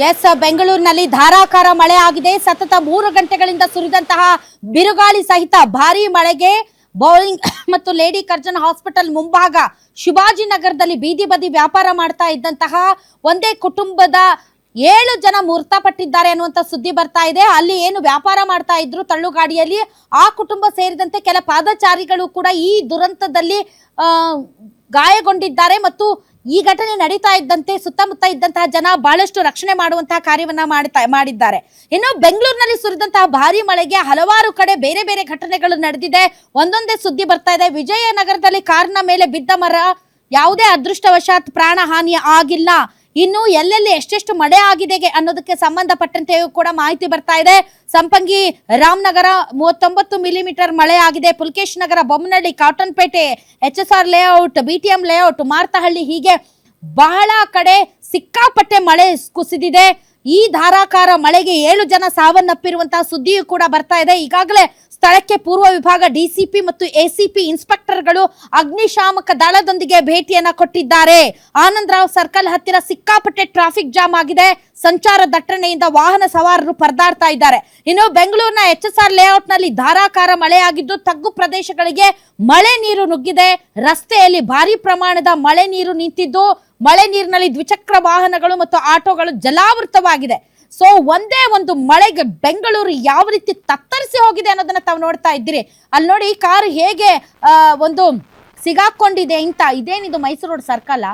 S, ಬೆಂಗಳೂರಿನಲ್ಲಿ ಧಾರಾಕಾರ ಮಳೆ ಆಗಿದೆ. ಸತತ 3 ಗಂಟೆಗಳಿಂದ ಸುರಿದಂತಹ ಬಿರುಗಾಳಿ ಸಹಿತ ಭಾರೀ ಮಳೆಗೆ ಬೌಲಿಂಗ್ ಮತ್ತು ಲೇಡಿ ಕರ್ಜನ್ ಹಾಸ್ಪಿಟಲ್ ಮುಂಭಾಗ ಶಿವಾಜಿನಗರದಲ್ಲಿ ಬೀದಿ ಬದಿ ವ್ಯಾಪಾರ ಮಾಡ್ತಾ ಇದ್ದಂತಹ ಒಂದೇ ಕುಟುಂಬದ 7 ಜನ ಮೃತಪಟ್ಟಿದ್ದಾರೆ ಅನ್ನುವಂತ ಸುದ್ದಿ ಬರ್ತಾ ಇದೆ. ಅಲ್ಲಿ ಏನು ವ್ಯಾಪಾರ ಮಾಡ್ತಾ ಇದ್ರು ತಳ್ಳುಗಾಡಿಯಲ್ಲಿ, ಆ ಕುಟುಂಬ ಸೇರಿದಂತೆ ಕೆಲ ಪಾದಚಾರಿಗಳು ಕೂಡ ಈ ದುರಂತದಲ್ಲಿ ಗಾಯಗೊಂಡಿದ್ದಾರೆ. ಮತ್ತು ಈ ಘಟನೆ ನಡೀತಾ ಇದ್ದಂತೆ ಸುತ್ತಮುತ್ತ ಇದ್ದಂತಹ ಜನ ಬಹಳಷ್ಟು ರಕ್ಷಣೆ ಮಾಡುವಂತಹ ಕಾರ್ಯವನ್ನ ಮಾಡಿದ್ದಾರೆ. ಇನ್ನು ಬೆಂಗಳೂರಿನಲ್ಲಿ ಸುರಿದಂತಹ ಭಾರಿ ಮಳೆಗೆ ಹಲವಾರು ಕಡೆ ಬೇರೆ ಬೇರೆ ಘಟನೆಗಳು ನಡೆದಿದೆ. ಒಂದೊಂದೇ ಸುದ್ದಿ ಬರ್ತಾ ಇದೆ. ವಿಜಯನಗರದಲ್ಲಿ ಕಾರಿನ ಮೇಲೆ ಬಿದ್ದ ಮರ, ಯಾವುದೇ ಅದೃಷ್ಟವಶಾತ್ ಪ್ರಾಣ ಹಾನಿ ಆಗಿಲ್ಲ. ಇನ್ನು ಎಲ್ಲೆಲ್ಲಿ ಎಷ್ಟೆಷ್ಟು ಮಳೆ ಆಗಿದೆ ಅನ್ನೋದಕ್ಕೆ ಸಂಬಂಧಪಟ್ಟಂತೆಯೂ ಕೂಡ ಮಾಹಿತಿ ಬರ್ತಾ ಇದೆ. ಸಂಪಂಗಿ ರಾಮನಗರ 39 ಮಿಲಿಮೀಟರ್ ಮಳೆ ಆಗಿದೆ. Pulkesh Nagar, Bommanahalli, Cottonpet, HSR layout, BTM layout, Marathahalli, ಹೀಗೆ ಬಹಳ ಕಡೆ ಸಿಕ್ಕಾಪಟ್ಟೆ ಮಳೆ ಕುಸಿದಿದೆ. ಈ ಧಾರಾಕಾರ ಮಳೆಗೆ 7 ಜನ ಸಾವನ್ನಪ್ಪಿರುವಂತಹ ಸುದ್ದಿಯೂ ಕೂಡ ಬರ್ತಾ ಇದೆ. ಈಗಾಗಲೇ ಸ್ಥಳಕ್ಕೆ ಪೂರ್ವ ವಿಭಾಗ DCP ಮತ್ತು ACP ಇನ್ಸ್ಪೆಕ್ಟರ್ಗಳು ಅಗ್ನಿಶಾಮಕ ದಳದೊಂದಿಗೆ ಭೇಟಿಯನ್ನ ಕೊಟ್ಟಿದ್ದಾರೆ. ಆನಂದರಾವ್ ಸರ್ಕಲ್ ಹತ್ತಿರ ಸಿಕ್ಕಾಪಟ್ಟೆ ಟ್ರಾಫಿಕ್ ಜಾಮ್ ಆಗಿದೆ. ಸಂಚಾರ ದಟ್ಟಣೆಯಿಂದ ವಾಹನ ಸವಾರರು ಪರದಾಡ್ತಾ ಇದ್ದಾರೆ. ಇನ್ನು ಬೆಂಗಳೂರಿನ HSR ಲೇಔಟ್ ನಲ್ಲಿ ಧಾರಾಕಾರ ಮಳೆಯಾಗಿದ್ದು ತಗ್ಗು ಪ್ರದೇಶಗಳಿಗೆ ಮಳೆ ನೀರು ನುಗ್ಗಿದೆ. ರಸ್ತೆಯಲ್ಲಿ ಭಾರಿ ಪ್ರಮಾಣದ ಮಳೆ ನೀರು ನಿಂತಿದ್ದು ಮಳೆ ನೀರಿನಲ್ಲಿ ದ್ವಿಚಕ್ರ ವಾಹನಗಳು ಮತ್ತು ಆಟೋಗಳು ಜಲಾವೃತವಾಗಿದೆ. ಸೊ ಒಂದೇ ಒಂದು ಮಳೆಗೆ ಬೆಂಗಳೂರು ಯಾವ ರೀತಿ ತತ್ತರಿಸಿ ಹೋಗಿದೆ ಅನ್ನೋದನ್ನ ತಾವು ನೋಡ್ತಾ ಇದ್ದೀರಿ. ಅಲ್ಲಿ ನೋಡಿ ಕಾರ್ ಹೇಗೆ ಒಂದು ಸಿಗಾಕೊಂಡಿದೆ ಅಂತ. ಇದೇನಿದು ಮೈಸೂರು ರೋಡ್ ಸರ್ಕಲ್?